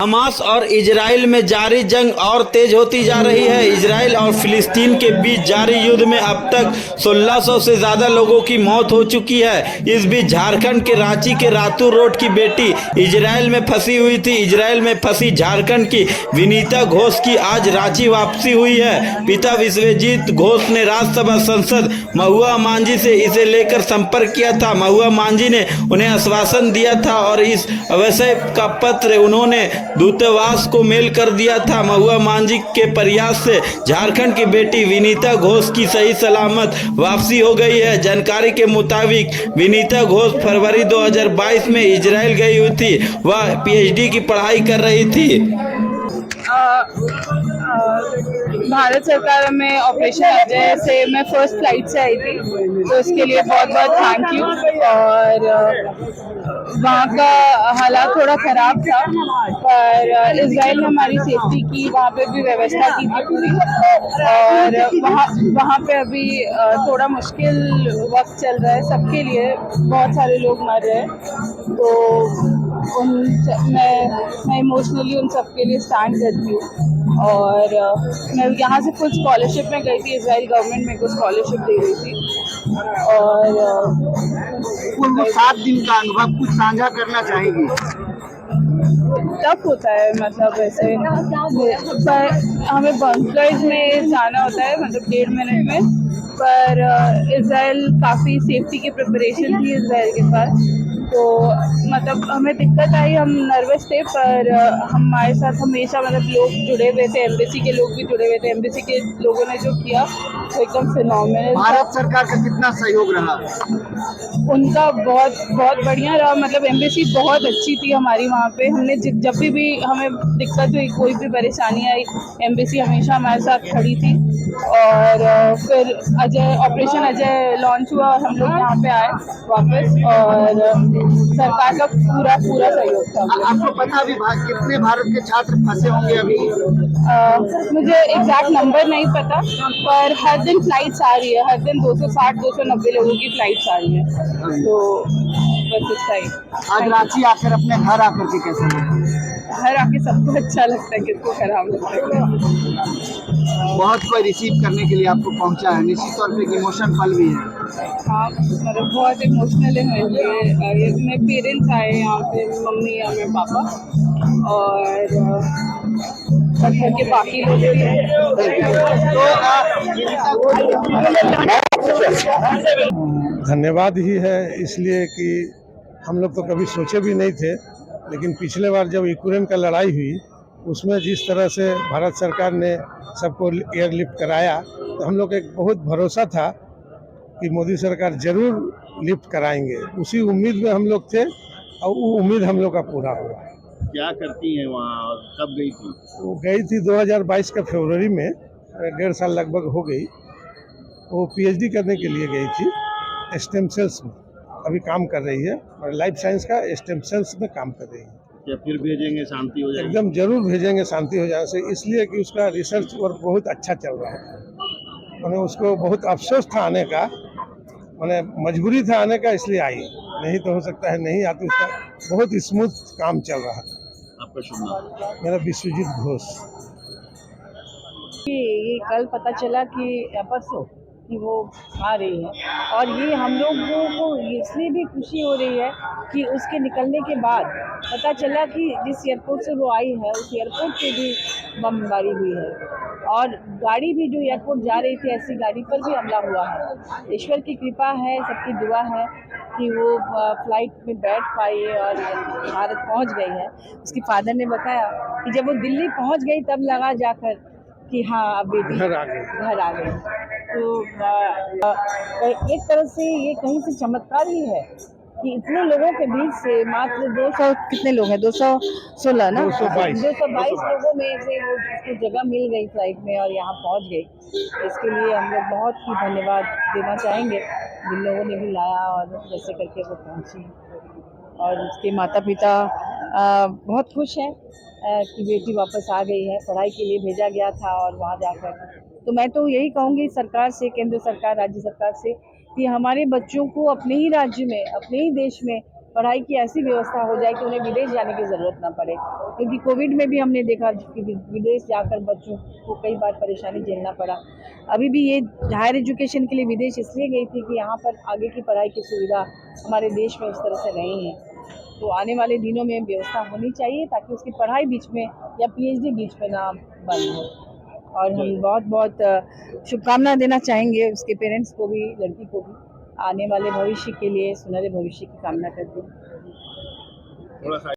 Hamas और Israel में जारी जंग और तेज होती जा रही है। इजराइल और फिलिस्तीन के बीच जारी युद्ध में अब तक 1600 से ज्यादा लोगों की मौत हो चुकी है। इस बीच झारखंड के रांची के रातू रोड की बेटी इजराइल में फंसी हुई थी। इजराइल में फंसी झारखंड की विनीता घोष की आज रांची वापसी हुई है। पिता विश्वजीत घोष ने राज्यसभा सांसद महुआ मांझी से इसे लेकर संपर्क किया था। महुआ मांझी ने उन्हें आश्वासन दिया था और इस विषय का पत्र उन्होंने दूतावास को मेल कर दिया था। महुआ मांझी के प्रयास से झारखंड की बेटी विनीता घोष की सही सलामत वापसी हो गई है। जानकारी के मुताबिक विनीता घोष फरवरी 2022 में इजराइल गई हुई थी। वह पीएचडी की पढ़ाई कर रही थी। भारत सरकार में ऑपरेशन अजय से मैं फर्स्ट फ्लाइट से आई थी, तो उसके लिए बहुत बहुत थैंक यू। और वहाँ का हालात थोड़ा ख़राब था, पर इजराइल ने हमारी सेफ्टी की, वहाँ पे भी व्यवस्था की थी पूरी। और वहाँ पे अभी थोड़ा मुश्किल वक्त चल रहा है सबके लिए, बहुत सारे लोग मर रहे हैं। तो मैं इमोशनली उन सब के लिए स्टैंड करती हूँ। और मैं यहाँ से फुल स्कॉलरशिप में गई थी, इजराइल गवर्नमेंट मेरे को स्कॉलरशिप दे रही थी। और वो 7 दिन का अनुभव कुछ साझा करना चाहेंगी? टफ होता है, मतलब ऐसे, पर हमें बंकर्स में जाना होता है, मतलब 1.5 मिनट में। पर इजराइल काफ़ी सेफ्टी की प्रिपरेशन थी इजराइल के पास, तो मतलब हमें दिक्कत आई, हम नर्वस थे। पर हमारे साथ हमेशा मतलब लोग जुड़े हुए थे, एम्बेसी के लोग भी जुड़े हुए थे। एम्बेसी के लोगों ने जो किया वो एकदम फिनोमिनल। भारत सरकार का कितना सहयोग रहा? उनका बहुत बहुत बढ़िया रहा, मतलब एम्बेसी बहुत अच्छी थी हमारी वहाँ पे। हमने जब भी हमें दिक्कत हुई, कोई भी परेशानी आई, एम्बेसी हमेशा हमारे साथ खड़ी थी। और फिर ऑपरेशन अजय लॉन्च हुआ और हम लोग यहाँ पे आए वापस, और सरकार का पूरा सहयोग था। आपको पता भी कितने भारत के छात्र फंसे होंगे अभी? मुझे एग्जैक्ट नंबर नहीं पता, पर हर दिन फ्लाइट्स आ रही है, हर दिन 260-290 लोगों की फ्लाइट्स आ रही है। तो बस इतना ही। आज रांची आकर अपने घर आकर के कैसा लगा? घर आके सबको अच्छा लगता है, किसको खराब लगता है। बहुत कोई रिसीव करने के लिए आपको पहुंचा है, निश्चित तौर पे इमोशन पल भी है। हाँ, मतलब बहुत इमोशनल है मेरे लिए। मेरे पेरेंट्स आए यहाँ पे, मम्मी और मेरे पापा, और घर के बाकी लोग भी हैं। धन्यवाद ही है, इसलिए कि हम लोग तो कभी सोचे भी नहीं थे, लेकिन पिछले बार जब यूक्रेन का लड़ाई हुई उसमें जिस तरह से भारत सरकार ने सबको एयरलिफ्ट कराया, तो हम लोग एक बहुत भरोसा था कि मोदी सरकार जरूर लिफ्ट कराएंगे। उसी उम्मीद में हम लोग थे और वो उम्मीद हम लोग का पूरा हुआ। क्या करती हैं वहाँ और कब गई थी? वो गई थी 2022 का फरवरी में, 1.5 साल लगभग हो गई। वो पीएचडी करने के लिए गई थी स्टेम सेल्स में, अभी काम कर रही है, और लाइफ साइंस का स्टेम सेल्स में काम कर रही है। क्या फिर भेजेंगे, शांति हो जाएगी? एकदम जरूर भेजेंगे शांति हो जाने से, इसलिए कि उसका रिसर्च वर्क बहुत अच्छा चल रहा है। मैंने उसको बहुत अफसोस था आने का, मैंने मजबूरी था आने का, इसलिए आई, नहीं तो हो सकता है नहीं आती। उसका बहुत स्मूथ काम चल रहा था। आपका शुभ नाम? मेरा विश्वजीत घोष। ये कल पता चला कि परसों कि वो आ रही है, और ये हम लोगों को इसलिए भी खुशी हो रही है कि उसके निकलने के बाद पता चला कि जिस एयरपोर्ट से वो आई है उस एयरपोर्ट पे भी बमबारी हुई है, और गाड़ी भी जो एयरपोर्ट जा रही थी ऐसी गाड़ी पर भी हमला हुआ है। ईश्वर की कृपा है, सबकी दुआ है कि वो फ्लाइट में बैठ पाई और भारत पहुंच गई है। उसके फादर ने बताया कि जब वो दिल्ली पहुंच गई तब लगा जाकर कि हाँ अब बेटी घर आ गई। तो एक तरह से ये कहीं से चमत्कार ही है कि इतने लोगों के बीच से मात्र 200 कितने लोग हैं, 216 ना, 222 लोगों में से वो उसको जगह मिल गई फ्लाइट में और यहाँ पहुँच गई। इसके लिए हम लोग बहुत ही धन्यवाद देना चाहेंगे जिन लोगों ने भी लाया और जैसे करके वो पहुँची। और उसके माता पिता बहुत खुश हैं कि बेटी वापस आ गई है। पढ़ाई के लिए भेजा गया था और वहाँ जाकर, तो मैं तो यही कहूँगी सरकार से, केंद्र सरकार, राज्य सरकार से, कि हमारे बच्चों को अपने ही राज्य में, अपने ही देश में पढ़ाई की ऐसी व्यवस्था हो जाए कि उन्हें विदेश जाने की ज़रूरत ना पड़े, क्योंकि कोविड में भी हमने देखा कि विदेश जाकर बच्चों को कई बार परेशानी झेलना पड़ा। अभी भी ये हायर एजुकेशन के लिए विदेश इसलिए गई थी कि यहाँ पर आगे की पढ़ाई की सुविधा हमारे देश में उस तरह से नहीं है। तो आने वाले दिनों में व्यवस्था होनी चाहिए ताकि उसकी पढ़ाई बीच में या पीएचडी बीच में ना बंद हो। और हम बहुत बहुत शुभकामना देना चाहेंगे उसके पेरेंट्स को भी, लड़की को भी, आने वाले भविष्य के लिए सुनहरे भविष्य की कामना करते हैं।